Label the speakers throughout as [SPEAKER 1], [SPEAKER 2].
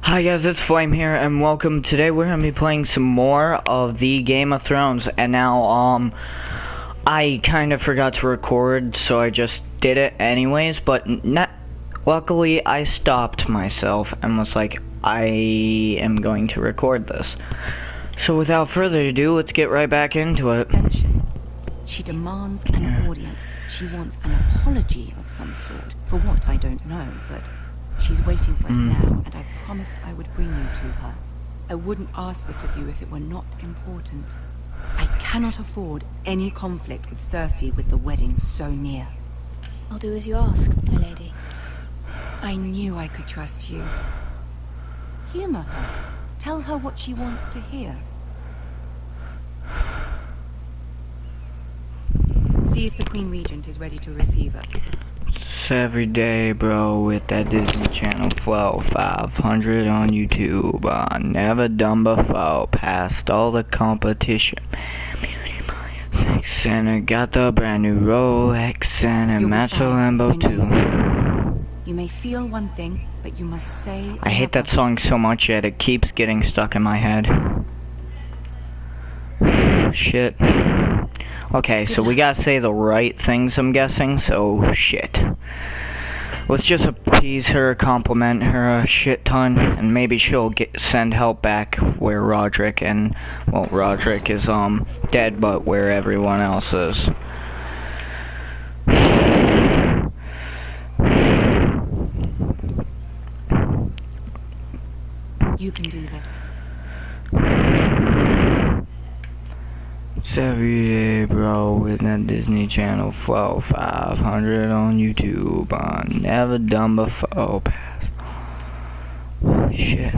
[SPEAKER 1] Hi guys, it's Flame here, and welcome. Today we're gonna be playing some more of the Game of Thrones, and now, I kind of forgot to record, so I just did it anyways, but luckily I stopped myself and was like, I am going to record this. So without further ado, let's get right back into it.
[SPEAKER 2] Attention. She demands an audience. She wants an apology of some sort, for what I don't know, but she's waiting for us now, and I promised I would bring you to her. I wouldn't ask this of you if it were not important. I cannot afford any conflict with Cersei with the wedding so near.
[SPEAKER 3] I'll do as you ask, my lady.
[SPEAKER 2] I knew I could trust you. Humor her. Tell her what she wants to hear. See if the Queen Regent is ready to receive us.
[SPEAKER 1] It's every day, bro, with that Disney Channel flow. 500 on YouTube. Never done before. Passed all the competition. And I got the brand new Rolex and a match a Lambo too.
[SPEAKER 2] You may feel one thing, but you must say.
[SPEAKER 1] I hate that song so much yet it keeps getting stuck in my head. Shit. Okay, so we gotta say the right things, I'm guessing, so shit. Let's just appease her, compliment her a shit ton, and maybe she'll send help back where Roderick and, well, Roderick is, dead, but where everyone else is.
[SPEAKER 2] You can do this.
[SPEAKER 1] It's every day, bro, with that Disney Channel flow. 500 on YouTube. Never done before. Holy shit.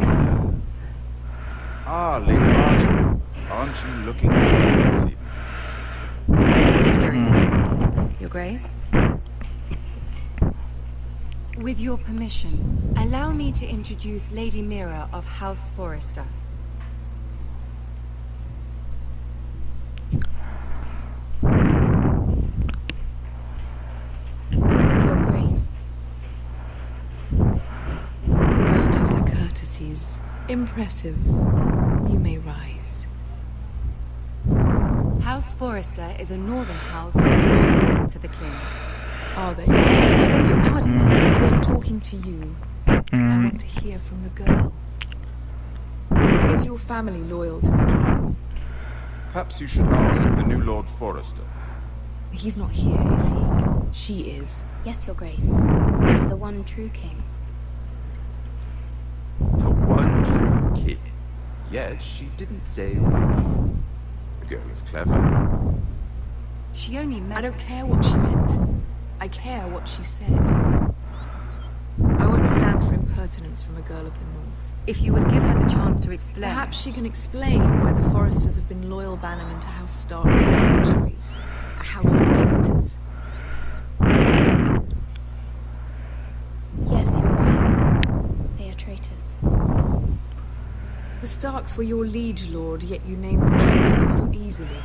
[SPEAKER 4] Ah, Lady Marjorie. Aren't you looking lovely this evening?
[SPEAKER 2] Your Grace? With your permission, allow me to introduce Lady Mira of House Forrester.
[SPEAKER 5] Impressive. You may rise.
[SPEAKER 2] House Forrester is a northern house loyal to the king.
[SPEAKER 5] Are they? I beg your pardon, I wasn't talking to you. I want to hear from the girl. Is your family loyal to the king?
[SPEAKER 4] Perhaps you should ask the new Lord Forrester.
[SPEAKER 5] He's not here, is he? She is.
[SPEAKER 3] Yes, Your Grace. To the one true king.
[SPEAKER 4] The one true king. Yet she didn't say which. The girl is clever.
[SPEAKER 2] She only meant...
[SPEAKER 5] I don't care what she meant. I care what she said. I won't stand for impertinence from a girl of the north.
[SPEAKER 2] If you would give her the chance to explain...
[SPEAKER 5] Perhaps she can explain why the Forresters have been loyal bannermen to House Stark for centuries. A house of traitors.
[SPEAKER 3] Yes, Your Grace. They are traitors.
[SPEAKER 5] The Starks were your liege lord, yet you name them traitors so easily.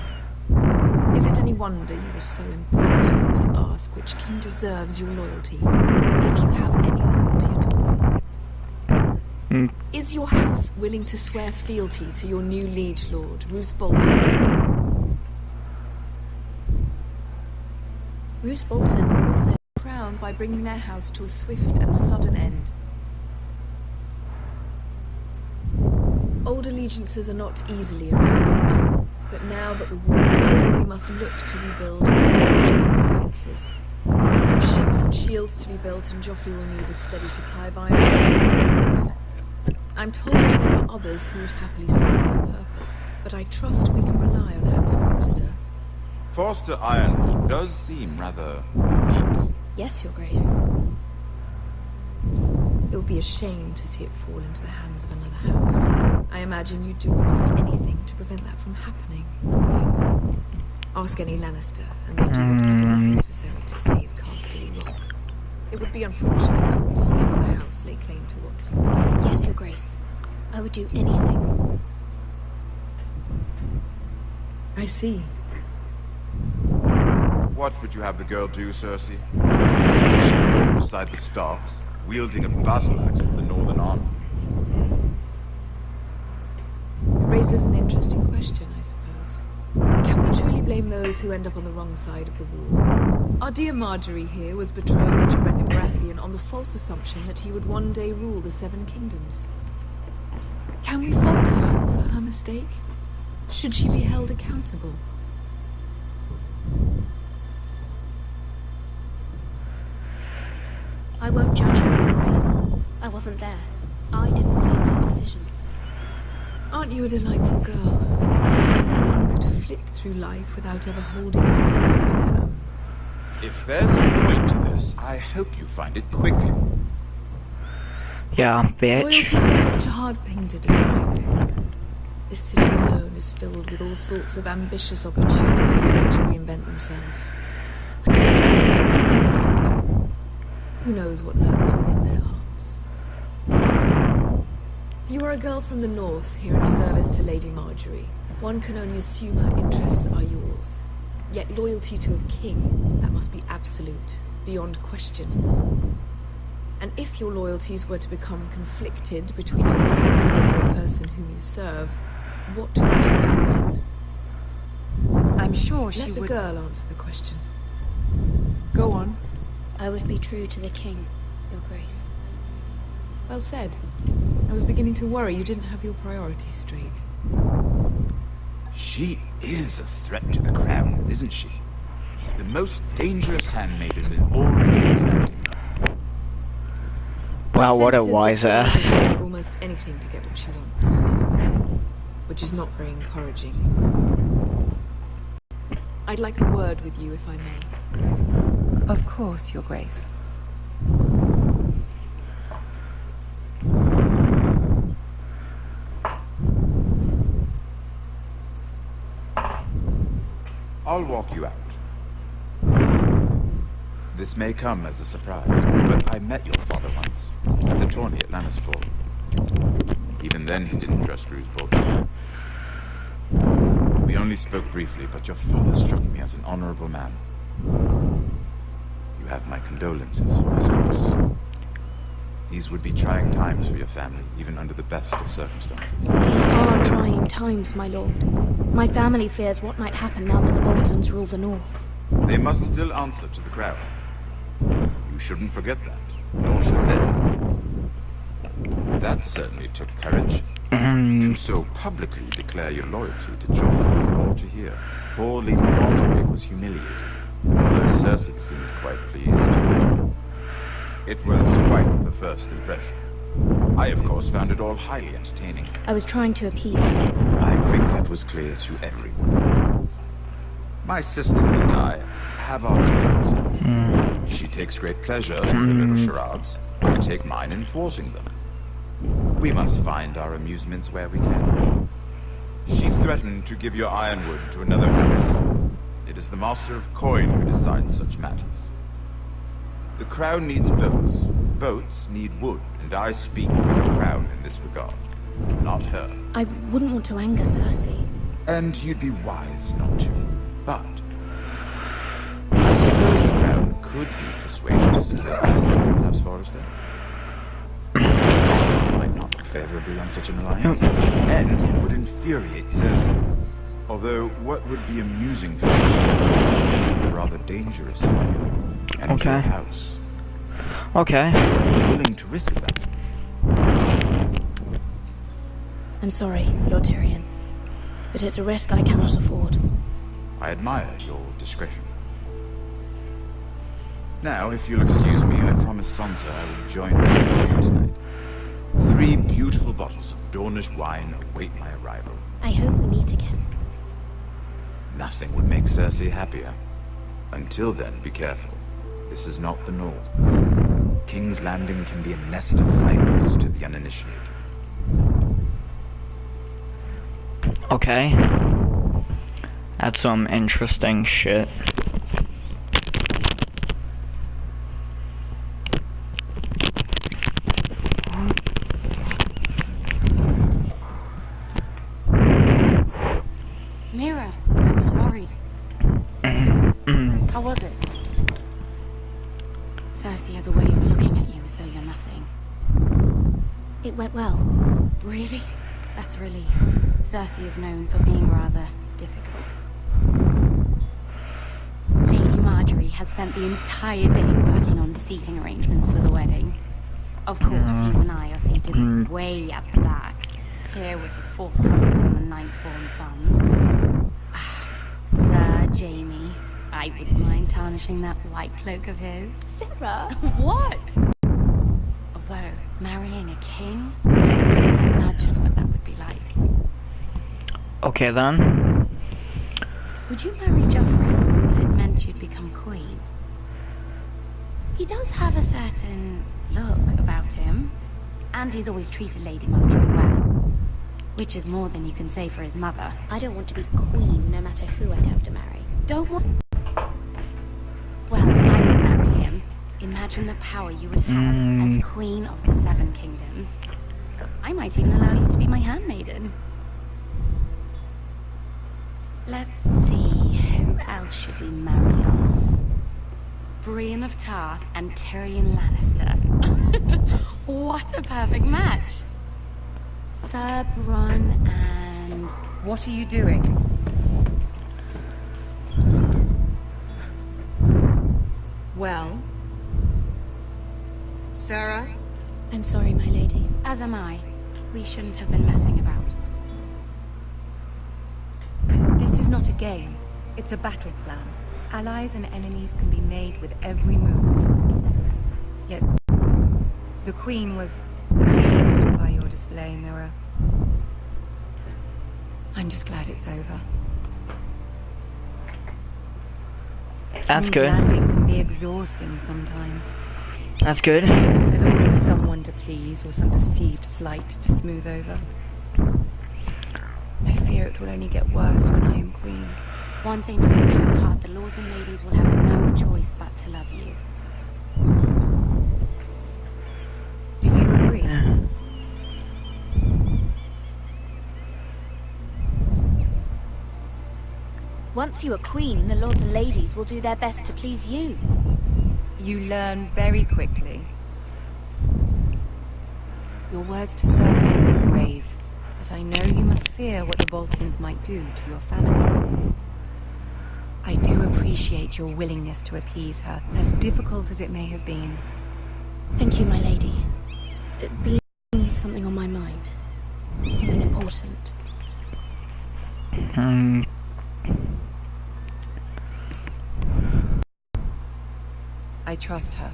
[SPEAKER 5] Is it any wonder you were so impertinent to ask which king deserves your loyalty, if you have any loyalty at all? Is your house willing to swear fealty to your new liege lord, Roose Bolton?
[SPEAKER 3] Roose Bolton also
[SPEAKER 5] Crowned by bringing their house to a swift and sudden end. Old allegiances are not easily abandoned, but now that the war is over, we must look to rebuild and forge new alliances. There are ships and shields to be built, and Joffrey will need a steady supply of iron for his armies. I'm told there are others who would happily serve that purpose, but I trust we can rely on House Forrester.
[SPEAKER 4] Forrester Ironwood does seem rather unique.
[SPEAKER 3] Yes, Your Grace.
[SPEAKER 5] It would be a shame to see it fall into the hands of another house. I imagine you'd do almost anything to prevent that from happening, wouldn't you? Ask any Lannister, and they'll do whatever is necessary to save Casterly Rock. It would be unfortunate to see another house lay claim to what's yours.
[SPEAKER 3] Yes, Your Grace. I would do anything.
[SPEAKER 5] I see.
[SPEAKER 4] What would you have the girl do, Cersei? As she fought beside the Starks, wielding a battle axe for the Northern Army.
[SPEAKER 5] raises an interesting question, I suppose. Can we truly blame those who end up on the wrong side of the war? Our dear Marjorie here was betrothed to Renly Baratheon on the false assumption that he would one day rule the Seven Kingdoms. Can we fault her for her mistake? Should she be held accountable?
[SPEAKER 3] I won't judge her, Your Grace. I wasn't there. I didn't face her decisions.
[SPEAKER 5] Aren't you a delightful girl? If only one could flit through life without ever holding an opinion of their own.
[SPEAKER 4] If there's a point to this, I hope you find it quickly.
[SPEAKER 1] Yeah, bitch.
[SPEAKER 5] Loyalty can be such a hard thing to define. This city alone is filled with all sorts of ambitious opportunists looking to reinvent themselves, pretending to be something they're not. Who knows what lurks within their hearts? You are a girl from the north, here in service to Lady Marjorie. One can only assume her interests are yours. Yet loyalty to a king, that must be absolute, beyond question. And if your loyalties were to become conflicted between your king and the very person whom you serve, what would you do then?
[SPEAKER 2] I'm sure she
[SPEAKER 5] Let the
[SPEAKER 2] would...
[SPEAKER 5] girl answer the question. Go on.
[SPEAKER 3] I would be true to the king, Your Grace.
[SPEAKER 5] Well said. I was beginning to worry you didn't have your priorities straight.
[SPEAKER 4] She is a threat to the crown, isn't she? The most dangerous handmaiden in all of King's Landing.
[SPEAKER 1] Wow, what a
[SPEAKER 5] Senses
[SPEAKER 1] wise
[SPEAKER 5] the
[SPEAKER 1] ass.
[SPEAKER 5] will say almost anything to get what she wants. Which is not very encouraging. I'd like a word with you, if I may.
[SPEAKER 2] Of course, Your Grace.
[SPEAKER 4] I'll walk you out. This may come as a surprise, but I met your father once, at the tourney at Lannisport. Even then he didn't trust Roose Bolton. We only spoke briefly, but your father struck me as an honorable man. You have my condolences for his loss. These would be trying times for your family, even under the best of circumstances.
[SPEAKER 3] These are trying times, my lord. My family fears what might happen now that the Boltons rule the north.
[SPEAKER 4] They must still answer to the crown. You shouldn't forget that, nor should they. That certainly took courage. To so publicly declare your loyalty to Joffrey for all to hear. Poor Lady Marjorie was humiliated, although Cersei seemed quite pleased. It was quite the first impression. I, of course, found it all highly entertaining.
[SPEAKER 3] I was trying to appease her.
[SPEAKER 4] I think that was clear to everyone. My sister and I have our differences. She takes great pleasure in her little charades. I take mine in thwarting them. We must find our amusements where we can. She threatened to give your ironwood to another house. It is the Master of Coin who decides such matters. The crown needs boats. Boats need wood, and I speak for the crown in this regard, not her.
[SPEAKER 3] I wouldn't want to anger Cersei.
[SPEAKER 4] And you'd be wise not to. But I suppose the crown could be persuaded to secure ironwood from House Forrester. Marjorie might not look favorably on such an alliance, and it would infuriate Cersei. Although what would be amusing for me would be rather dangerous for you and your house.
[SPEAKER 1] Okay.
[SPEAKER 4] Are you willing to risk that?
[SPEAKER 3] I'm sorry, Lord Tyrion, but it's a risk I cannot afford.
[SPEAKER 4] I admire your discretion. Now, if you'll excuse me, I promised Sansa I would join her for dinner tonight. 3 beautiful bottles of Dornish wine await my arrival.
[SPEAKER 3] I hope we meet again.
[SPEAKER 4] Nothing would make Cersei happier. Until then, be careful. This is not the North. King's Landing can be a nest of vipers to the uninitiated.
[SPEAKER 1] Okay. That's some interesting shit.
[SPEAKER 3] Mira, I was worried. How was it? Cersei has a way of looking at you as though you're nothing. It went well. Really? That's a relief.
[SPEAKER 6] Cersei is known for being rather difficult. Lady Marjorie has spent the entire day working on seating arrangements for the wedding. Of course, you and I are seated way at the back, here with the 4th cousins and the 9th-born sons. Sir Jamie, I wouldn't mind tarnishing that white cloak of his.
[SPEAKER 3] Sarah!
[SPEAKER 6] What? Although, marrying a king, I can really imagine what that would be like.
[SPEAKER 1] Okay then.
[SPEAKER 6] Would you marry Joffrey if it meant you'd become queen? He does have a certain look about him, and he's always treated Lady Marjorie well, which is more than you can say for his mother.
[SPEAKER 3] I don't want to be queen, no matter who I'd have to marry.
[SPEAKER 6] Don't want... Well, I would marry him. Imagine the power you would have as Queen of the 7 Kingdoms. I might even allow you to be my handmaiden. Let's see, who else should we marry off? Brienne of Tarth and Tyrion Lannister. What a perfect match! Sir Bronn and...
[SPEAKER 2] What are you doing? Well? Sarah?
[SPEAKER 3] I'm sorry, my lady.
[SPEAKER 6] As am I. We shouldn't have been messing about.
[SPEAKER 2] This is not a game. It's a battle plan. Allies and enemies can be made with every move. Yet, the Queen was pleased by your display, Mirror. I'm just glad it's over.
[SPEAKER 1] That's
[SPEAKER 2] King's
[SPEAKER 1] good.
[SPEAKER 2] Landing can be exhausting sometimes.
[SPEAKER 1] That's good.
[SPEAKER 2] There's always someone to please or some perceived slight to smooth over. I fear it will only get worse when I am queen.
[SPEAKER 6] One thing in your true heart, the lords and ladies will have no choice but to love you.
[SPEAKER 2] Do you agree?
[SPEAKER 3] Once you are queen, the lords and ladies will do their best to please you.
[SPEAKER 2] You learn very quickly. Your words to Cersei were brave, but I know you must fear what the Boltons might do to your family. I do appreciate your willingness to appease her, as difficult as it may have been.
[SPEAKER 3] Thank you, my lady. It being something on my mind. Something important.
[SPEAKER 2] I trust her.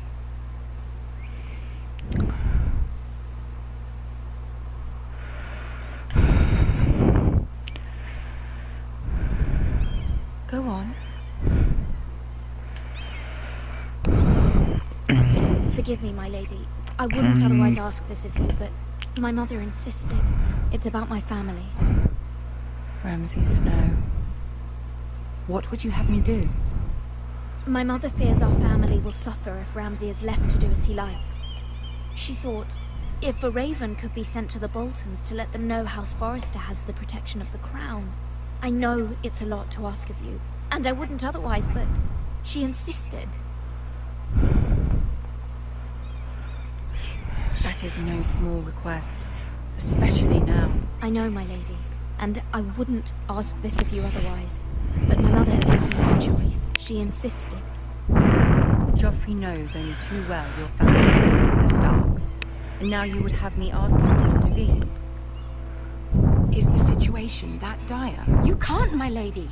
[SPEAKER 2] Go on.
[SPEAKER 3] Forgive me, my lady. I wouldn't otherwise ask this of you, but my mother insisted. It's about my family.
[SPEAKER 2] Ramsay Snow. What would you have me do?
[SPEAKER 3] My mother fears our family will suffer if Ramsay is left to do as he likes. She thought, if a raven could be sent to the Boltons to let them know House Forrester has the protection of the crown. I know it's a lot to ask of you, and I wouldn't otherwise, but she insisted.
[SPEAKER 2] That is no small request, especially now.
[SPEAKER 3] I know, my lady, and I wouldn't ask this of you otherwise. But my mother has left me no choice. She insisted.
[SPEAKER 2] Joffrey knows only too well your family fought for the Starks, and now you would have me ask him to intervene. Is the situation that dire?
[SPEAKER 6] You can't, my lady.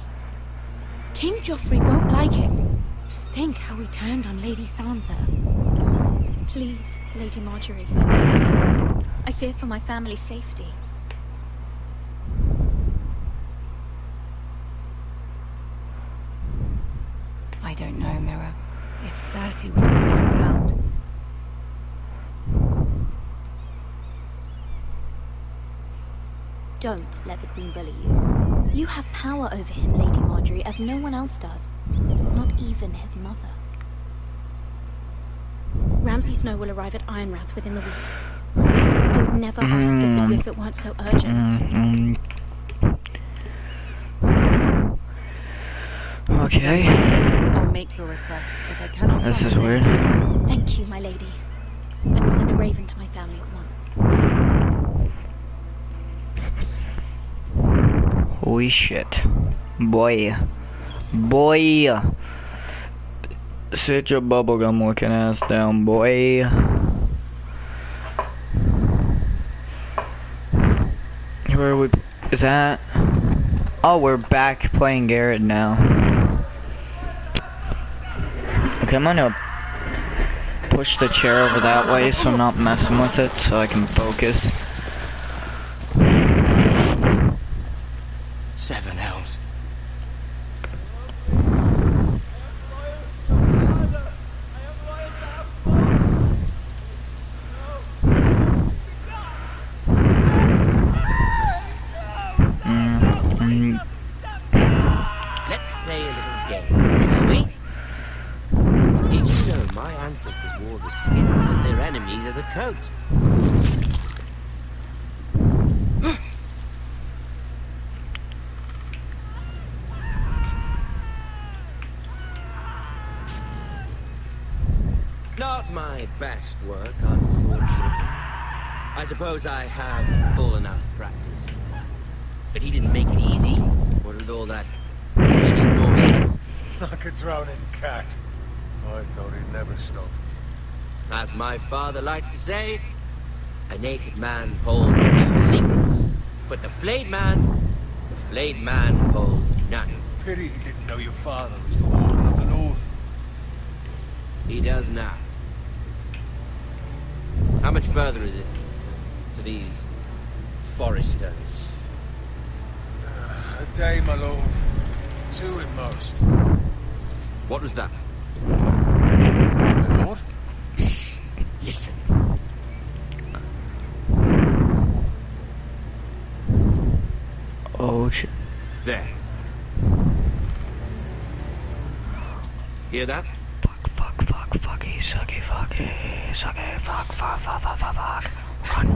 [SPEAKER 6] King Joffrey won't like it. Just think how he turned on Lady Sansa.
[SPEAKER 3] Please, Lady Marjorie, I beg of you. I fear for my family's safety.
[SPEAKER 2] I don't know, Mirror. If Cersei were to find out...
[SPEAKER 3] Don't let the Queen bully you. You have power over him, Lady Marjorie, as no one else does. Not even his mother. Ramsay Snow will arrive at Ironrath within the week. I would never ask this of you if it weren't so urgent.
[SPEAKER 1] Okay.
[SPEAKER 2] I'll make your request, but I cannot...
[SPEAKER 1] This is weird.
[SPEAKER 3] Thank you, my lady. I will send a raven to my family at once.
[SPEAKER 1] Holy shit. Boy. Boy. Sit your bubblegum looking ass down, boy. Where are we? Is that? Oh, we're back playing Garret now. Okay, I'm gonna push the chair over that way so I'm not messing with it so I can focus.
[SPEAKER 7] 7 elves.
[SPEAKER 8] Let's play a little game, shall we? Did you know my ancestors wore the skins of their enemies as a coat? Not my best work, unfortunately. I suppose I have full enough practice. But he didn't make it easy. What with all that bloody noise?
[SPEAKER 9] Like a drowning cat. I thought he'd never stop.
[SPEAKER 8] As my father likes to say, a naked man holds few secrets. But the flayed man holds none.
[SPEAKER 9] Pity he didn't know your father was the Warden of the North.
[SPEAKER 8] He does now. How much further is it to these foresters?
[SPEAKER 9] A day, my lord. 2 at most.
[SPEAKER 8] What was that?
[SPEAKER 9] My lord?
[SPEAKER 8] Shh! Listen.
[SPEAKER 1] Oh shit.
[SPEAKER 8] There. Hear that?
[SPEAKER 1] Fucky, sucky, fuck. Run.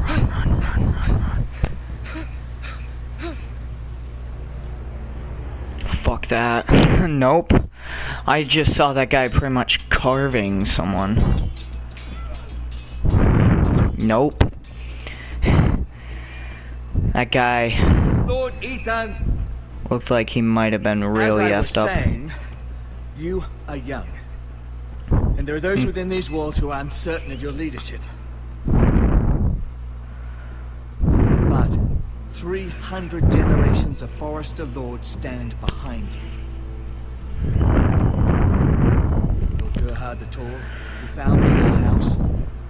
[SPEAKER 1] Fuck that. Nope. I just saw that guy pretty much carving someone. Nope. That guy
[SPEAKER 10] Lord Ethan,
[SPEAKER 1] looked like he might have been really
[SPEAKER 10] as I was
[SPEAKER 1] effed up.
[SPEAKER 10] saying, you are young. And there are those within these walls who are uncertain of your leadership. But 300 generations of Forester Lords stand behind you. Lord Gerhard the Tall, who founded our house,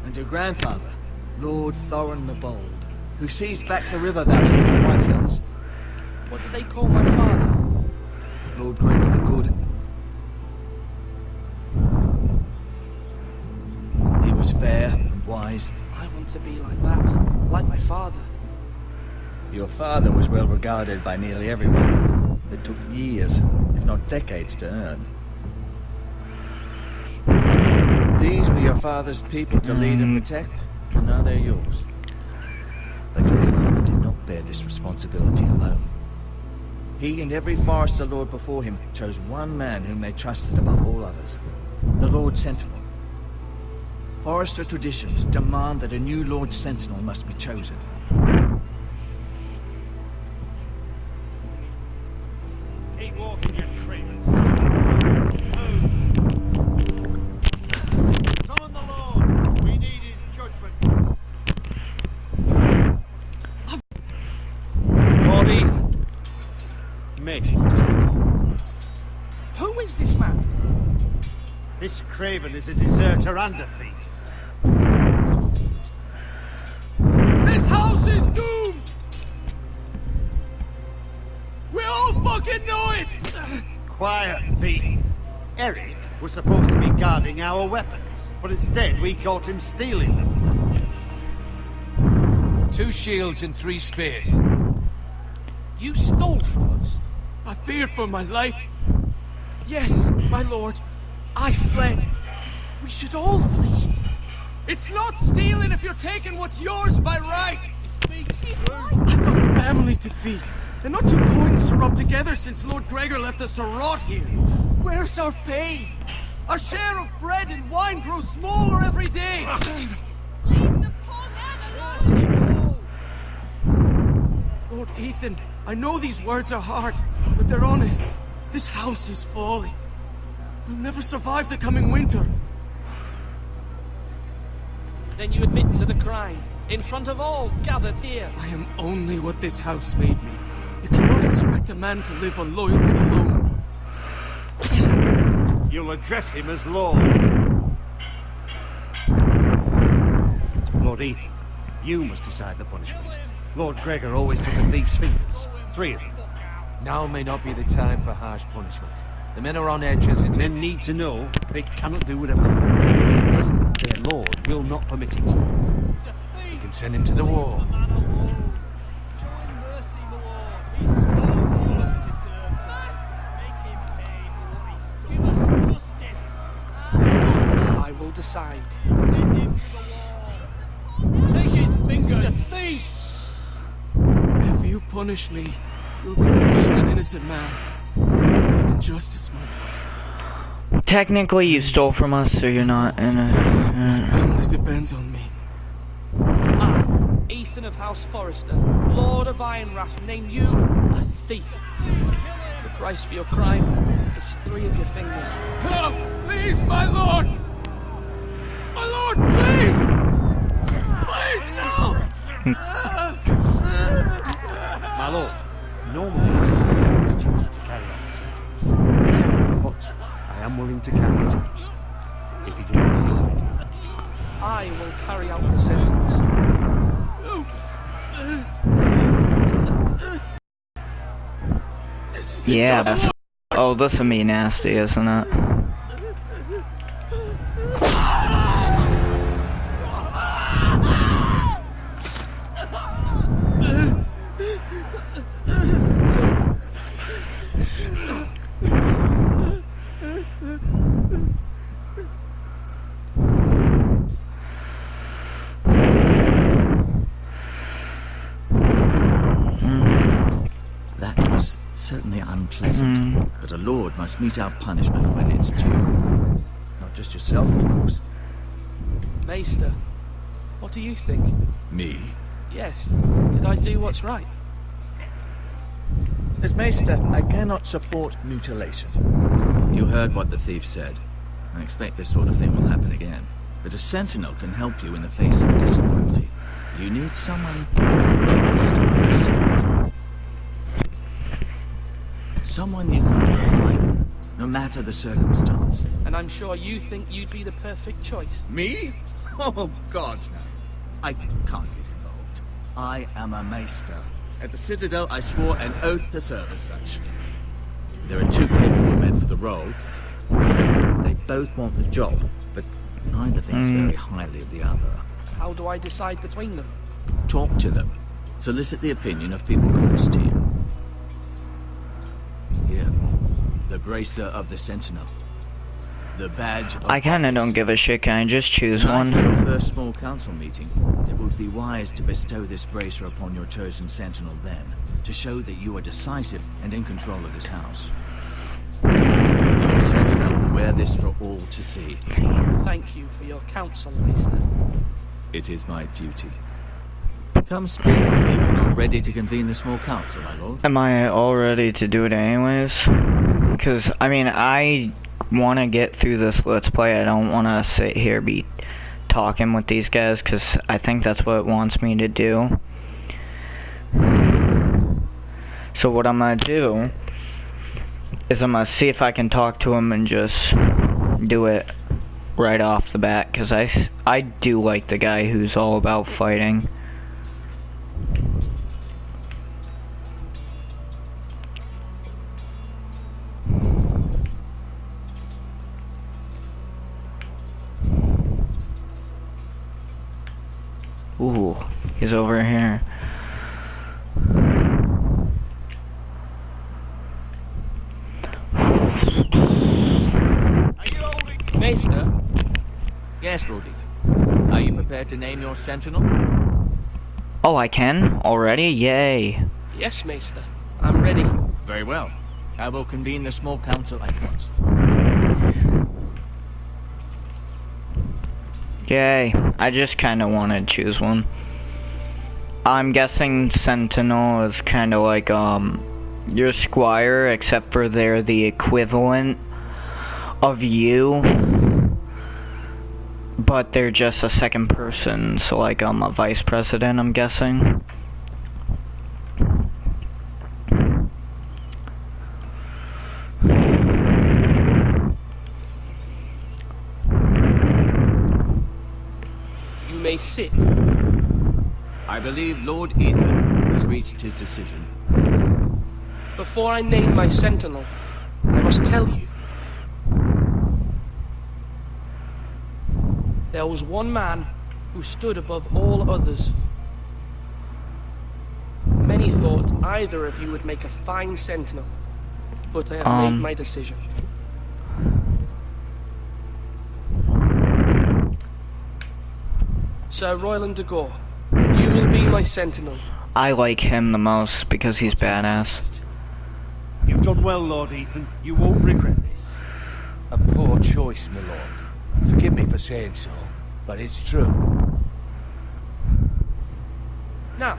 [SPEAKER 10] and your grandfather, Lord Thorin the Bold, who seized back the river valley from the Whitehills.
[SPEAKER 7] What did they call my father?
[SPEAKER 10] Lord Gregor the Good. He was fair and wise.
[SPEAKER 7] I want to be like that, like my father.
[SPEAKER 10] Your father was well regarded by nearly everyone. It took years, if not decades, to earn. These were your father's people to lead and protect, and now they're yours. But your father did not bear this responsibility alone. He and every Forester Lord before him chose one man whom they trusted above all others, the Lord Sentinel. Forester traditions demand that a new Lord Sentinel must be chosen.
[SPEAKER 9] Keep walking, you cravens. Summon the Lord. We need his judgment.
[SPEAKER 10] Lord Ethan. Mate.
[SPEAKER 7] Who is this man?
[SPEAKER 9] This craven is a deserter and a thief.
[SPEAKER 10] This house is doomed! We all fucking know it!
[SPEAKER 9] Quiet, thief. Eric was supposed to be guarding our weapons, but instead we caught him stealing them.
[SPEAKER 10] 2 shields and 3 spears.
[SPEAKER 7] You stole from us.
[SPEAKER 10] I feared for my life. Yes, my lord. I fled. We should all flee. It's not stealing if you're taking what's yours by right. I've a family to feed, and not 2 coins to rub together since Lord Gregor left us to rot here. Where's our pay? Our share of bread and wine grows smaller every day.
[SPEAKER 6] Leave the poor man alone!
[SPEAKER 10] Lord Ethan, I know these words are hard, but they're honest. This house is falling. We'll never survive the coming winter.
[SPEAKER 7] Then you admit to the crime, in front of all gathered here.
[SPEAKER 10] I am only what this house made me. You cannot expect a man to live on loyalty alone.
[SPEAKER 9] You'll address him as Lord. Lord Ethan, you must decide the punishment. Lord Gregor always took a thief's fingers. 3 of them.
[SPEAKER 11] Now may not be the time for harsh punishment. The men are on edge as it
[SPEAKER 9] Men
[SPEAKER 11] is.
[SPEAKER 9] need to know they cannot do whatever the fuck they please. Their lord will not permit it.
[SPEAKER 11] You can send him to the wall.
[SPEAKER 7] I will decide. Send him to the wall. Take his fingers. He's a thief.
[SPEAKER 10] If you punish me, you'll be punishing an innocent man. An injustice, my lord.
[SPEAKER 1] Technically, you stole from us, so you're not in
[SPEAKER 10] My
[SPEAKER 1] a.
[SPEAKER 10] family depends on me.
[SPEAKER 7] I, Ethan of House Forrester, Lord of Ironrath, name you a thief. The price for your crime is 3 of your fingers.
[SPEAKER 10] Help! Please, my lord! My lord, please! Please, no!
[SPEAKER 9] My lord, normally it is the Lord's duty to carry out the sentence. But I am willing to carry it out. If you do not feel ready.
[SPEAKER 7] I will carry out the sentence.
[SPEAKER 1] Yeah, that's. Oh, this would be nasty, isn't it?
[SPEAKER 12] That was certainly unpleasant, but a lord must mete out punishment when it's due. Not just yourself, of course.
[SPEAKER 7] Maester, what do you think?
[SPEAKER 12] Me?
[SPEAKER 7] Yes, did I do what's right?
[SPEAKER 12] As Maester, I cannot support mutilation. You heard what the thief said. I expect this sort of thing will happen again. But a sentinel can help you in the face of disloyalty. You need someone you can trust on your side. Someone you can rely on, no matter the circumstance.
[SPEAKER 7] And I'm sure you think you'd be the perfect choice.
[SPEAKER 12] Me? Oh, gods no. I can't get involved. I am a maester. At the Citadel, I swore an oath to serve as such. There are 2 capable men for the role. They both want the job, but neither thinks very highly of the other.
[SPEAKER 7] How do I decide between them?
[SPEAKER 12] Talk to them. Solicit the opinion of people close to you. Here, the bracer of the Sentinel. The badge of
[SPEAKER 1] I kinda
[SPEAKER 12] office.
[SPEAKER 1] don't give a shit, can I just choose
[SPEAKER 12] Tonight
[SPEAKER 1] one?
[SPEAKER 12] at your first small council meeting, it would be wise to bestow this bracer upon your chosen sentinel then, to show that you are decisive and in control of this house. Your sentinel will wear this for all to see.
[SPEAKER 7] Thank you for your counsel, Maester.
[SPEAKER 12] It is my duty. Come speak with me when you're ready to convene the small council, my lord.
[SPEAKER 1] Am I all ready to do it anyways? Because, I mean, I want to get through this Let's Play. I don't want to sit here be talking with these guys, because I think that's what it wants me to do. So what I'm going to do is I'm going to see if I can talk to him and just do it right off the bat, because I do like the guy who's all about fighting. Ooh, he's over here.
[SPEAKER 7] Maester?
[SPEAKER 12] Yes, Lord Ethan. Are you prepared to name your sentinel?
[SPEAKER 1] Oh, I can? Already? Yay.
[SPEAKER 7] Yes, Maester. I'm ready.
[SPEAKER 12] Very well. I will convene the small council at once.
[SPEAKER 1] Yay. I just kinda wanna choose one. I'm guessing Sentinel is kind of like your squire, except for they're the equivalent of you, but they're just a second person, so like a vice president, I'm guessing.
[SPEAKER 7] You may sit.
[SPEAKER 12] I believe Lord Ethan has reached his decision.
[SPEAKER 7] Before I name my Sentinel, I must tell you. There was one man who stood above all others. Many thought either of you would make a fine Sentinel, but I have made my decision. Sir Royland de Gore, you will be my Sentinel.
[SPEAKER 1] I like him the most because he's badass.
[SPEAKER 9] You've done well, Lord Ethan. You won't regret this.
[SPEAKER 11] A poor choice, my lord. Forgive me for saying so, but it's true.
[SPEAKER 7] Now,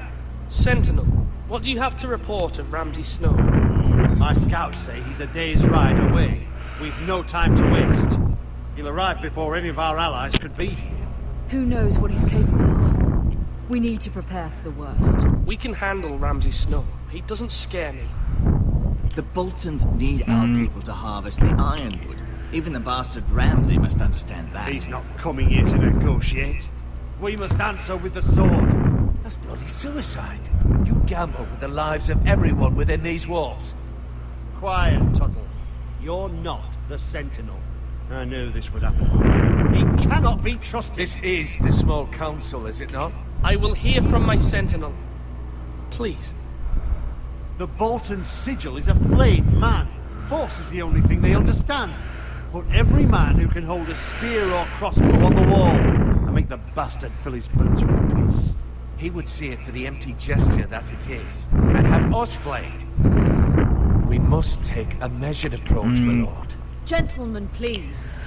[SPEAKER 7] Sentinel, what do you have to report of Ramsay Snow?
[SPEAKER 9] My scouts say he's a day's ride away. We've no time to waste. He'll arrive before any of our allies could be here.
[SPEAKER 2] Who knows what he's capable of? We need to prepare for the worst.
[SPEAKER 7] We can handle Ramsay Snow. He doesn't scare me.
[SPEAKER 12] The Boltons need our people to harvest the ironwood. Even the bastard Ramsay must understand that.
[SPEAKER 9] He's not coming here to negotiate. We must answer with the sword.
[SPEAKER 11] That's bloody suicide. You gamble with the lives of everyone within these walls.
[SPEAKER 9] Quiet, Tuttle. You're not the Sentinel. I knew this would happen. He cannot be trusted.
[SPEAKER 11] This is the small council, is it not?
[SPEAKER 7] I will hear from my Sentinel. Please.
[SPEAKER 9] The Bolton sigil is a flayed man. Force is the only thing they understand. Put every man who can hold a spear or crossbow on the wall, and make the bastard fill his boots with piss.
[SPEAKER 11] He would see it for the empty gesture that it is, and have us flayed. We must take a measured approach, my lord.
[SPEAKER 2] Gentlemen, please.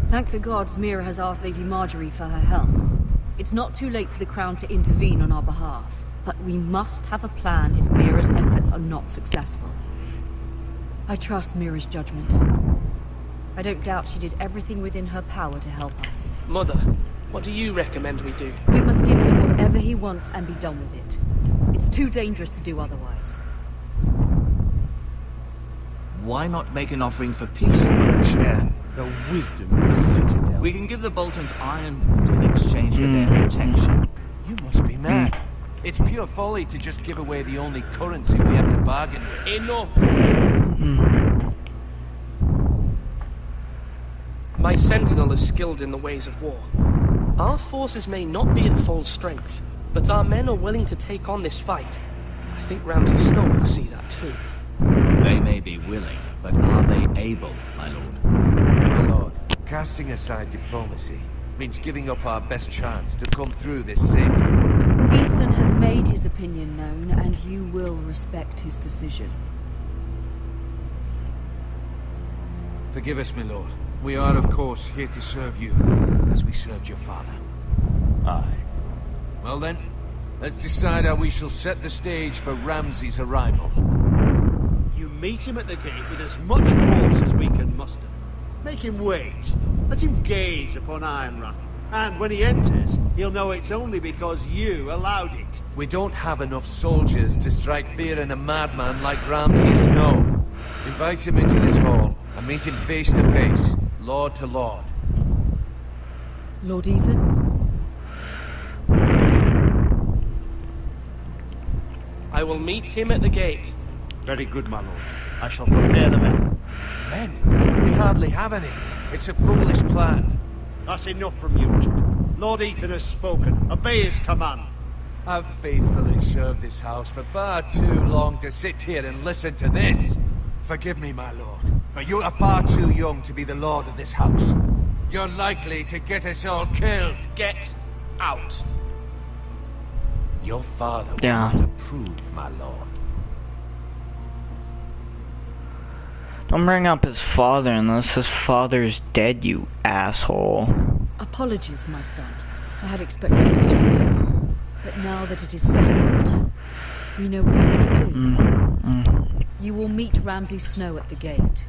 [SPEAKER 2] Thank the gods Mira has asked Lady Marjorie for her help. It's not too late for the Crown to intervene on our behalf, but we must have a plan if Mira's efforts are not successful. I trust Mira's judgment. I don't doubt she did everything within her power to help us.
[SPEAKER 7] Mother, what do you recommend we do?
[SPEAKER 2] We must give him whatever he wants and be done with it. It's too dangerous to do otherwise.
[SPEAKER 12] Why not make an offering for peace?
[SPEAKER 9] Yeah, the wisdom of the Citadel.
[SPEAKER 12] We can give the Boltons ironwood in exchange for their protection.
[SPEAKER 11] You must be mad. It's pure folly to just give away the only currency we have to bargain with.
[SPEAKER 7] Enough! My Sentinel is skilled in the ways of war. Our forces may not be at full strength, but our men are willing to take on this fight. I think Ramsay Snow will see that too.
[SPEAKER 12] They may be willing, but are they able, my lord?
[SPEAKER 11] My lord, casting aside diplomacy means giving up our best chance to come through this safely.
[SPEAKER 2] Ethan has made his opinion known, and you will respect his decision.
[SPEAKER 11] Forgive us, my lord. We are, of course, here to serve you, as we served your father.
[SPEAKER 9] Aye.
[SPEAKER 11] Well then, let's decide how we shall set the stage for Ramsay's arrival.
[SPEAKER 9] You meet him at the gate with as much force as we can muster. Make him wait. Let him gaze upon Ironrath. And when he enters, he'll know it's only because you allowed it.
[SPEAKER 11] We don't have enough soldiers to strike fear in a madman like Ramsay Snow. Invite him into this hall, and meet him face to face, lord to lord.
[SPEAKER 2] Lord Ethan?
[SPEAKER 7] I will meet him at the gate.
[SPEAKER 9] Very good, my lord. I shall prepare the men.
[SPEAKER 11] Men? We hardly have any. It's a foolish plan.
[SPEAKER 9] That's enough from you, Tuttle. Lord Ethan has spoken. Obey his command.
[SPEAKER 11] I've faithfully served this house for far too long to sit here and listen to this. Forgive me, my lord, but you are far too young to be the lord of this house. You're likely to get us all killed.
[SPEAKER 7] Get out.
[SPEAKER 11] Your father will
[SPEAKER 1] Yeah.
[SPEAKER 11] not approve, my lord.
[SPEAKER 1] Don't bring up his father unless his father's dead, you asshole.
[SPEAKER 2] Apologies, my son.
[SPEAKER 13] I had expected better of him, but now that it is settled, we know what we must do. You will meet Ramsay Snow at the gate,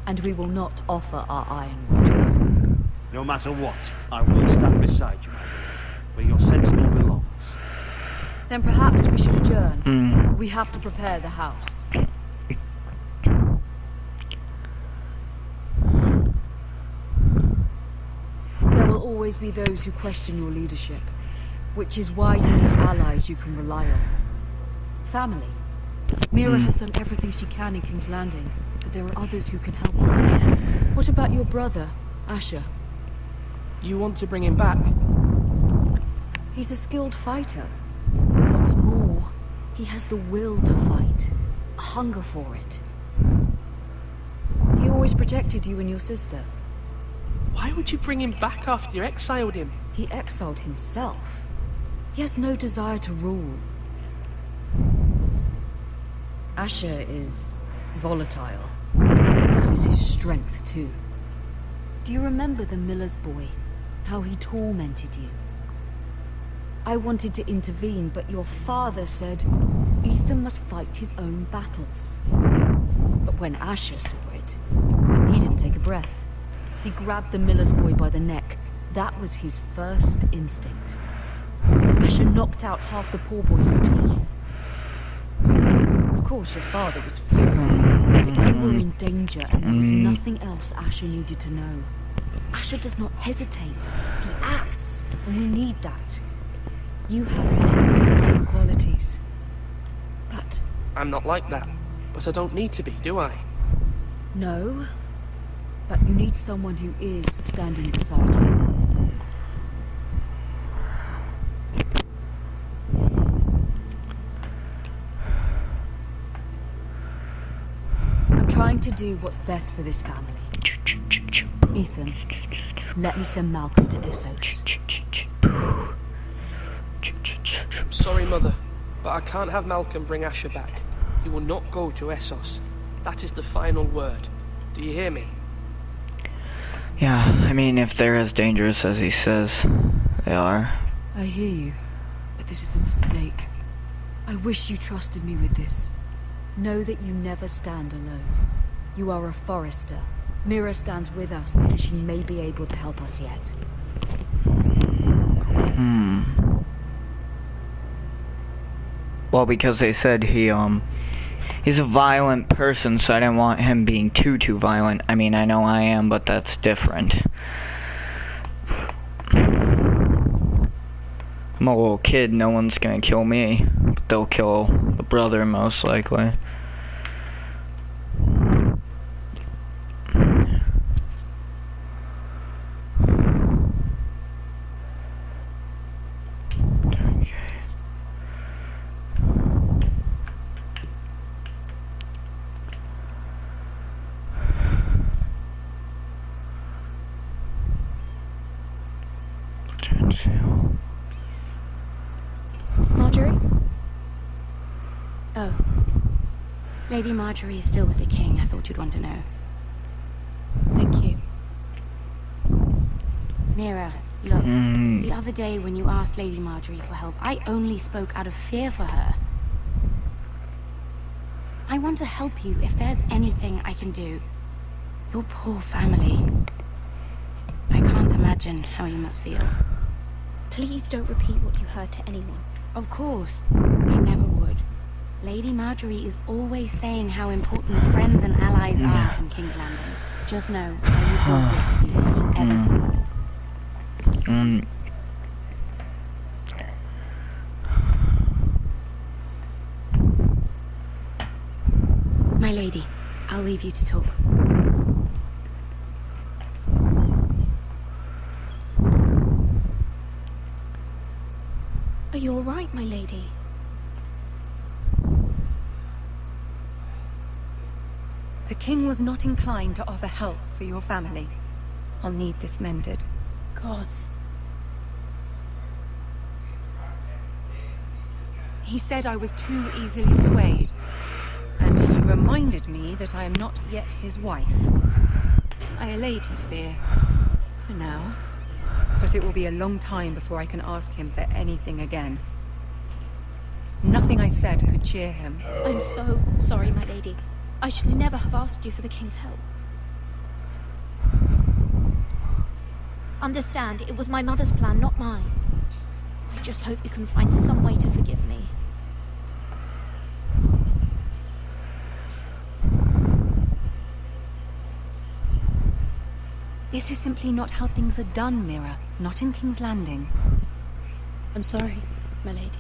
[SPEAKER 13] and we will not offer our ironwood.
[SPEAKER 9] No matter what, I will stand beside you, my lord, where your sentinel belongs.
[SPEAKER 13] Then perhaps we should adjourn. We have to prepare the house. There will always be those who question your leadership, which is why you need allies you can rely on. Family. Mira has done everything she can in King's Landing, but there are others who can help us. What about your brother, Asher?
[SPEAKER 7] You want to bring him back?
[SPEAKER 13] He's a skilled fighter. What's more, he has the will to fight, a hunger for it. He always protected you and your sister.
[SPEAKER 7] Why would you bring him back after you exiled him?
[SPEAKER 13] He exiled himself. He has no desire to rule. Asher is volatile, but that is his strength too. Do you remember the miller's boy? How he tormented you? I wanted to intervene, but your father said Ethan must fight his own battles. But when Asher saw it, he didn't take a breath. He grabbed the miller's boy by the neck. That was his first instinct. Asher knocked out half the poor boy's teeth. Of course, your father was furious, but you were in danger, and there was nothing else Asher needed to know. Asher does not hesitate. He acts, and we need that. You have many fine qualities. But...
[SPEAKER 7] I'm not like that. But I don't need to be, do I?
[SPEAKER 13] No. But you need someone who is standing beside you. I'm trying to do what's best for this family. Ethan, let me send Malcolm to Essos.
[SPEAKER 7] Sorry, Mother, but I can't have Malcolm bring Asher back. He will not go to Essos. That is the final word. Do you hear me?
[SPEAKER 1] Yeah, I mean, if they're as dangerous as he says they are.
[SPEAKER 13] I hear you, but this is a mistake. I wish you trusted me with this. Know that you never stand alone. You are a Forester. Mira stands with us, and she may be able to help us yet.
[SPEAKER 1] Well, because they said he's a violent person, so I didn't want him being too violent. I mean, I know I am, but that's different. I'm a little kid, no one's gonna kill me. But they'll kill the brother, most likely.
[SPEAKER 3] Marjorie?
[SPEAKER 6] Oh. Lady Marjorie is still with the king. I thought you'd want to know.
[SPEAKER 3] Thank you.
[SPEAKER 6] Mira, look. The other day when you asked Lady Marjorie for help, I only spoke out of fear for her. I want to help you if there's anything I can do. Your poor family. I can't imagine how you must feel.
[SPEAKER 3] Please don't repeat what you heard to anyone.
[SPEAKER 6] Of course. I never would. Lady Marjorie is always saying how important friends and allies are in King's Landing. Just know, I will go with you if you ever... My lady, I'll leave you to talk.
[SPEAKER 3] Are you all right, my lady?
[SPEAKER 2] The king was not inclined to offer help for your family. I'll need this mended.
[SPEAKER 3] Gods.
[SPEAKER 2] He said I was too easily swayed, and he reminded me that I am not yet his wife. I allayed his fear, for now, but but it will be a long time before I can ask him for anything again. Nothing I said could cheer him.
[SPEAKER 3] I'm so sorry, my lady. I should never have asked you for the king's help. Understand, it was my mother's plan, not mine. I just hope you can find some way to forgive me.
[SPEAKER 2] This is simply not how things are done, Mira. Not in King's Landing.
[SPEAKER 3] I'm sorry, my lady.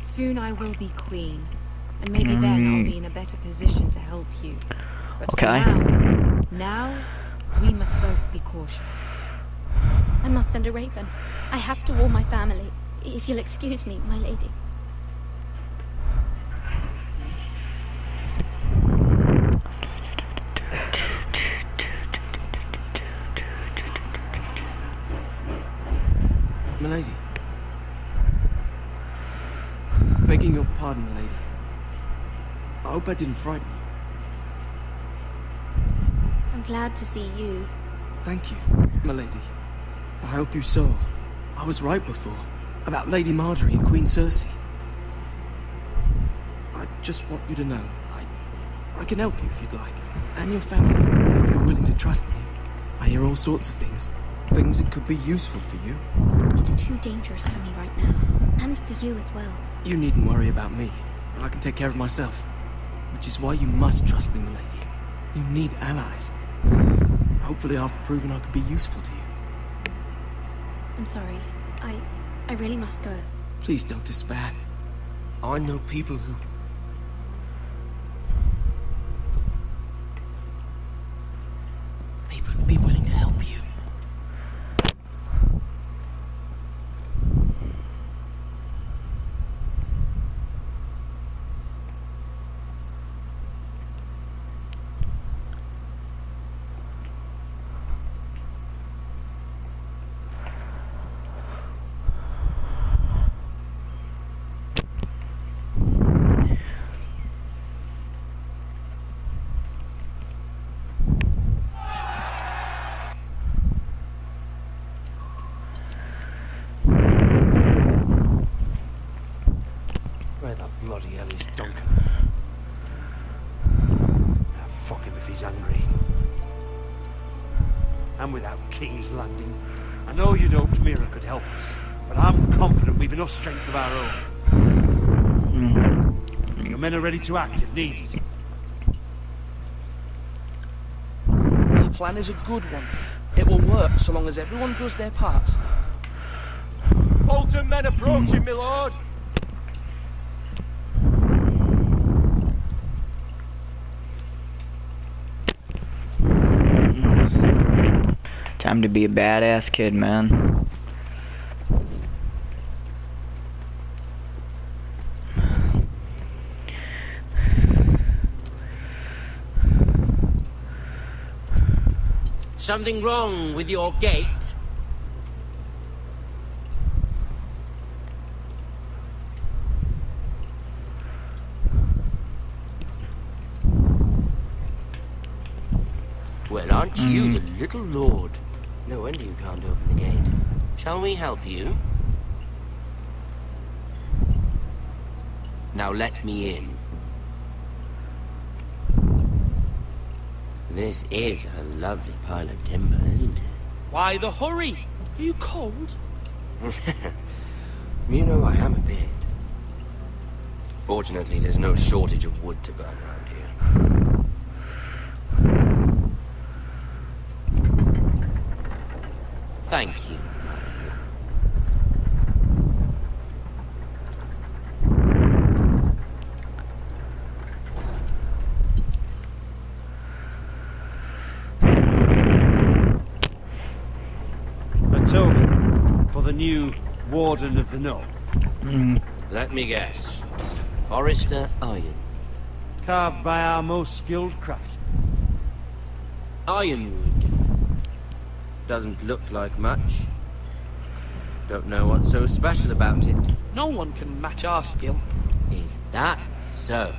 [SPEAKER 2] Soon I will be queen, and maybe then I'll be in a better position to help you. But
[SPEAKER 1] okay.
[SPEAKER 2] For now we must both be cautious.
[SPEAKER 3] I must send a raven. I have to warn my family. If you'll excuse me, my lady.
[SPEAKER 10] Milady. Begging your pardon, milady. I hope I didn't frighten you.
[SPEAKER 3] I'm glad to see you.
[SPEAKER 10] Thank you, milady. I hope you saw. I was right before. About Lady Marjorie and Queen Cersei. I just want you to know, I can help you if you'd like. And your family, if you're willing to trust me. I hear all sorts of things. Things that could be useful for you.
[SPEAKER 3] It's too dangerous for me right now. And for you as well.
[SPEAKER 10] You needn't worry about me. I can take care of myself. Which is why you must trust me, milady. You need allies. Hopefully I've proven I could be useful to you.
[SPEAKER 3] I'm sorry. I really must go.
[SPEAKER 10] Please don't despair. I know people who... People who'd be willing to help you.
[SPEAKER 9] King's Landing. I know you'd hoped Mira could help us, but I'm confident we've enough strength of our own. Your men are ready to act if needed.
[SPEAKER 7] The plan is a good one. It will work so long as everyone does their parts.
[SPEAKER 11] Bolton men approaching, my lord!
[SPEAKER 1] Time to be a badass kid, man.
[SPEAKER 8] Something wrong with your gate? Well, aren't you the little lord? No wonder you can't open the gate. Shall we help you? Now let me in. This is a lovely pile of timber, isn't it?
[SPEAKER 7] Why the hurry? Are you cold?
[SPEAKER 8] You know I am a bit. Fortunately, there's no shortage of wood to burn around here. Thank you, Marjorie.
[SPEAKER 9] A token for the new Warden of the North.
[SPEAKER 8] Let me guess. Forrester iron.
[SPEAKER 9] Carved by our most skilled craftsmen.
[SPEAKER 8] Ironwood. Doesn't look like much. Don't know what's so special about it.
[SPEAKER 7] No one can match our skill.
[SPEAKER 8] Is that so?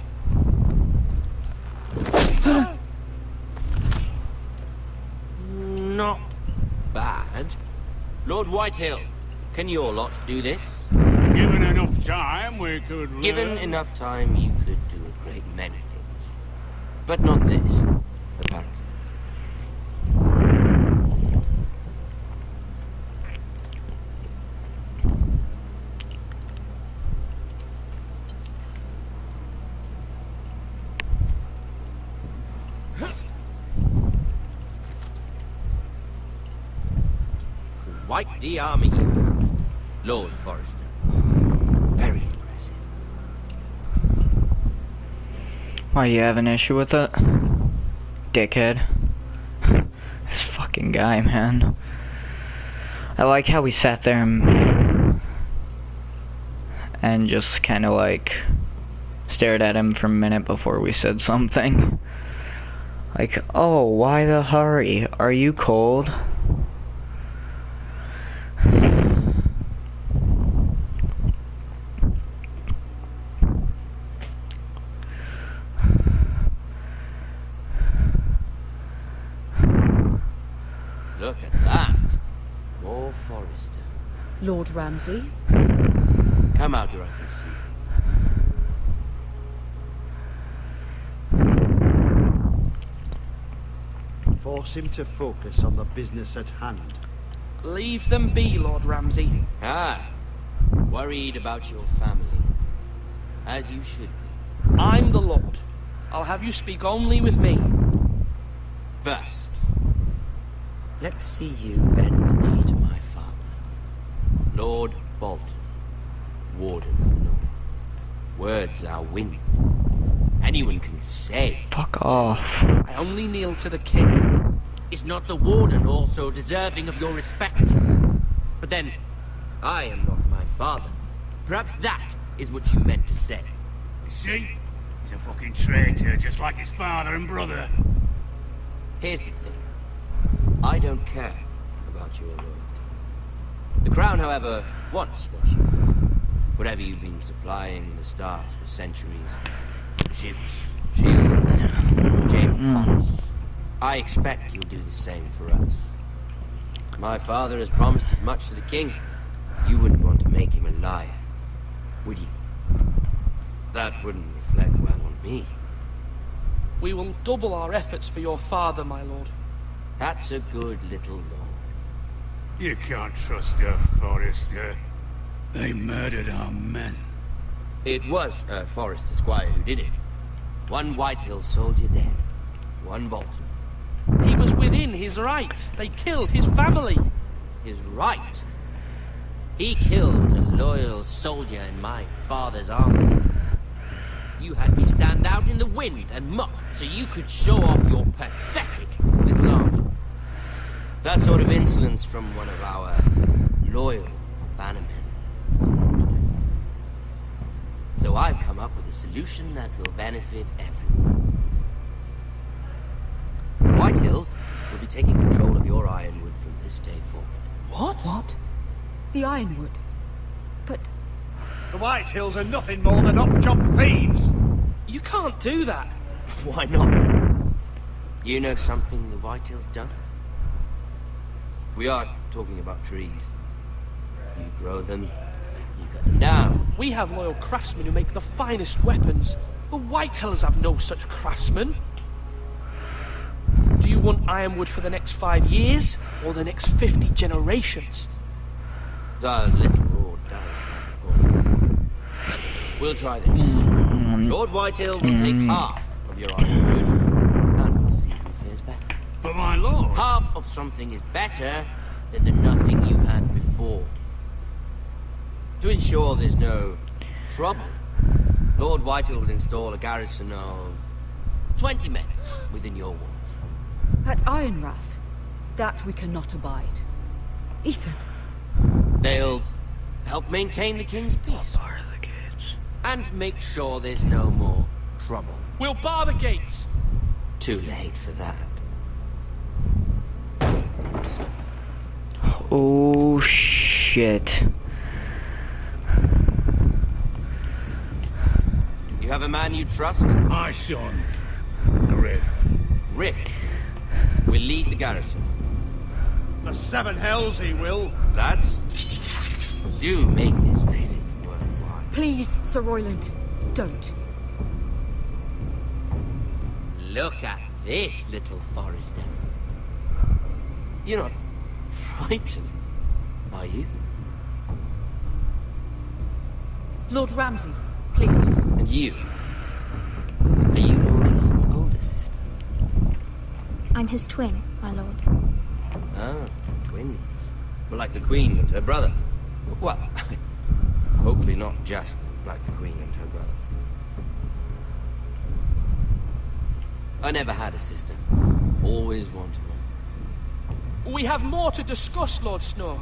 [SPEAKER 8] not bad. Lord Whitehill, can your lot do this?
[SPEAKER 14] Given enough time, we could learn.
[SPEAKER 8] Given enough time, you could do a great many things. But not this, apparently. Quite the army you have, Lord Forrester. Very impressive.
[SPEAKER 1] Why, you have an issue with it? Dickhead. This fucking guy, man. I like how we sat there and just kind of like stared at him for a minute before we said something. Like, oh, why the hurry? Are you cold?
[SPEAKER 8] Look at that. More Forrester.
[SPEAKER 13] Lord Ramsay?
[SPEAKER 8] Come out where I can see.
[SPEAKER 9] Force him to focus on the business at hand.
[SPEAKER 7] Leave them be, Lord Ramsay.
[SPEAKER 8] Ah, worried about your family. As you should be.
[SPEAKER 7] I'm the Lord. I'll have you speak only with me.
[SPEAKER 8] First, let's see you bend the knee to my father. Lord Bolton, Warden of the North. Words are wind. Anyone can say.
[SPEAKER 1] Fuck off.
[SPEAKER 7] I only kneel to the king.
[SPEAKER 8] Is not the Warden also deserving of your respect? But then, I am not my father. Perhaps that is what you meant to say.
[SPEAKER 14] You see? He's a fucking traitor, just like his father and brother.
[SPEAKER 8] Here's the thing. I don't care about your loyalty. The Crown, however, wants what you know. Whatever you've been supplying the Starks for centuries. Ships, shields, chamber pots. I expect you'll do the same for us. My father has promised as much to the king. You wouldn't want to make him a liar, would you? That wouldn't reflect well on me.
[SPEAKER 7] We will double our efforts for your father, my lord.
[SPEAKER 8] That's a good little lord.
[SPEAKER 14] You can't trust her, Forrester. They murdered our men.
[SPEAKER 8] It was a Forrester squire who did it. One Whitehill soldier dead. One Bolton.
[SPEAKER 7] He was within his right. They killed his family.
[SPEAKER 8] His right? He killed a loyal soldier in my father's army. You had me stand out in the wind and muck so you could show off your pathetic little army. That sort of insolence from one of our loyal bannermen. So I've come up with a solution that will benefit everyone. Whitehills will be taking control of your ironwood from this day forward.
[SPEAKER 7] What?
[SPEAKER 13] What? The ironwood? But...
[SPEAKER 9] The Whitehills are nothing more than up-jump thieves!
[SPEAKER 7] You can't do that.
[SPEAKER 8] Why not? You know something the Whitehills don't? We are talking about trees. You grow them, you cut them down.
[SPEAKER 7] We have loyal craftsmen who make the finest weapons. The Whitehills have no such craftsmen. Do you want ironwood for the next 5 years, or the next 50 generations?
[SPEAKER 8] The little lord does have a point. We'll try this. Lord Whitehill will take half of your ironwood, and we'll see who fares better.
[SPEAKER 14] But my lord...
[SPEAKER 8] Half of something is better than the nothing you had before. To ensure there's no trouble, Lord Whitehill will install a garrison of 20 men within your walls.
[SPEAKER 13] At Ironrath, that we cannot abide. Ethan.
[SPEAKER 8] They'll help maintain the king's peace. And make sure there's no more trouble.
[SPEAKER 7] We'll bar the gates.
[SPEAKER 8] Too late for that.
[SPEAKER 1] Oh shit.
[SPEAKER 8] You have a man you trust?
[SPEAKER 14] My son, Griff.
[SPEAKER 8] Griff will lead the garrison.
[SPEAKER 9] The seven hells he will.
[SPEAKER 8] Lads, do make this visit worthwhile.
[SPEAKER 13] Please, Sir Royland, don't.
[SPEAKER 8] Look at this, little Forrester. You're not frightened, are you?
[SPEAKER 13] Lord Ramsay, please.
[SPEAKER 8] And you? Are you Lord Ethan's older sister?
[SPEAKER 3] I'm his twin, my lord.
[SPEAKER 8] Oh, twins. Well, like the Queen and her brother. Well, hopefully not just like the Queen and her brother. I never had a sister. Always wanted one.
[SPEAKER 7] We have more to discuss, Lord Snow.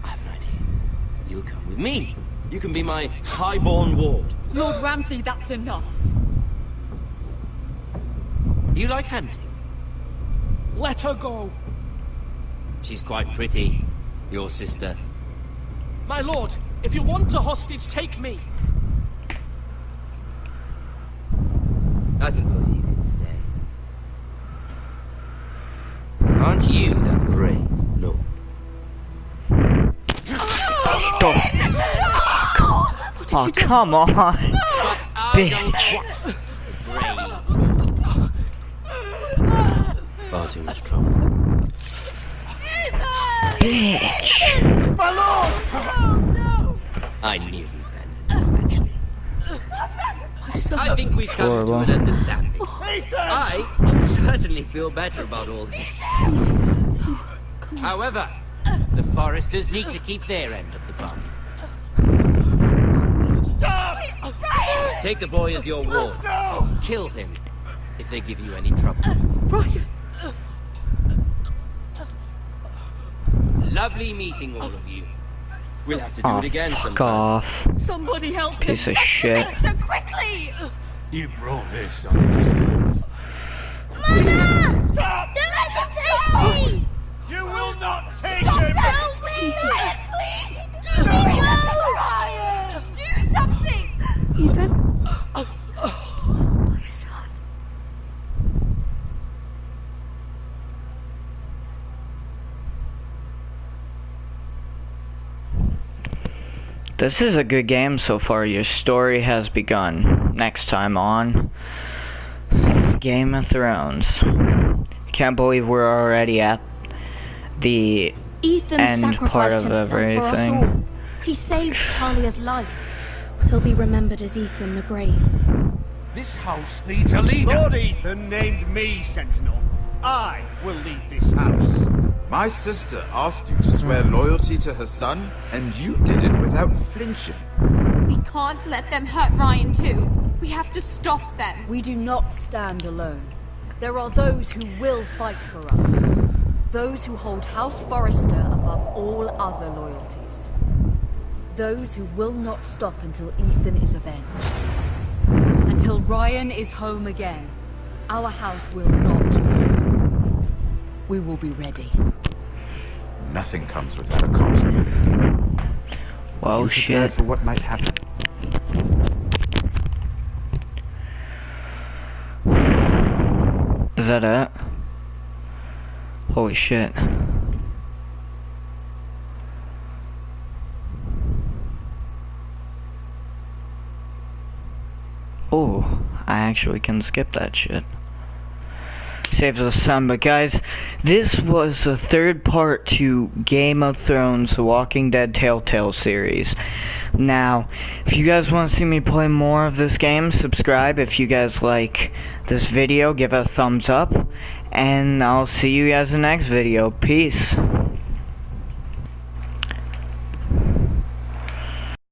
[SPEAKER 8] I have an idea. You'll come with me. You can be my highborn ward.
[SPEAKER 13] Lord Ramsay, that's enough.
[SPEAKER 8] Do you like hunting?
[SPEAKER 7] Let her go.
[SPEAKER 8] She's quite pretty, your sister.
[SPEAKER 7] My lord, if you want a hostage, take me.
[SPEAKER 8] I suppose you can stay. Aren't you the brave lord?
[SPEAKER 1] Oh, come on.
[SPEAKER 8] Bitch. Far too much trouble.
[SPEAKER 1] Bitch.
[SPEAKER 9] My lord!
[SPEAKER 5] Oh, no!
[SPEAKER 8] I knew you'd abandon me eventually. I think we've come to an understanding. I certainly feel better about all this. However, the Foresters need to keep their end of the bargain.
[SPEAKER 9] Stop!
[SPEAKER 8] Take the boy as your ward.
[SPEAKER 9] No!
[SPEAKER 8] Kill him if they give you any trouble.
[SPEAKER 13] Brian!
[SPEAKER 8] Lovely meeting all of you. We'll have to do it again
[SPEAKER 1] Fuck
[SPEAKER 8] sometime.
[SPEAKER 1] off.
[SPEAKER 13] Somebody help him!
[SPEAKER 1] Piece of shit.
[SPEAKER 6] So quickly!
[SPEAKER 14] You brought this on yourself.
[SPEAKER 3] Mother!
[SPEAKER 9] Stop!
[SPEAKER 3] Don't let them take me!
[SPEAKER 9] You will not take him!
[SPEAKER 3] Help me!
[SPEAKER 6] Please! Ryan! Do something!
[SPEAKER 13] Ethan? My son.
[SPEAKER 1] This is a good game so far. Your story has begun. Next time on Game of Thrones. Can't believe we're already at the
[SPEAKER 3] Ethan
[SPEAKER 1] end part
[SPEAKER 3] sacrificed
[SPEAKER 1] of
[SPEAKER 3] himself for us
[SPEAKER 1] everything.
[SPEAKER 3] all. He saved Talia's life. He'll be remembered as Ethan the Brave.
[SPEAKER 11] This house needs a leader.
[SPEAKER 9] Lord Ethan named me Sentinel. I will lead this house.
[SPEAKER 4] My sister asked you to swear loyalty to her son, and you did it without flinching.
[SPEAKER 6] We can't let them hurt Ryan too. We have to stop them.
[SPEAKER 13] We do not stand alone. There are those who will fight for us. Those who hold House Forrester above all other loyalties. Those who will not stop until Ethan is avenged. Until Ryan is home again, our house will not fall. We will be ready.
[SPEAKER 4] Nothing comes without a cost, my lady.
[SPEAKER 1] Well,
[SPEAKER 4] You prepared
[SPEAKER 1] shit.
[SPEAKER 4] for what might happen.
[SPEAKER 1] Is that it? Holy shit. Oh, I actually can skip that shit. Saves us some, but guys, this was the third part to Game of Thrones, The Walking Dead Telltale series. Now, if you guys want to see me play more of this game, subscribe. If you guys like this video, give it a thumbs up. And I'll see you guys in the next video. Peace.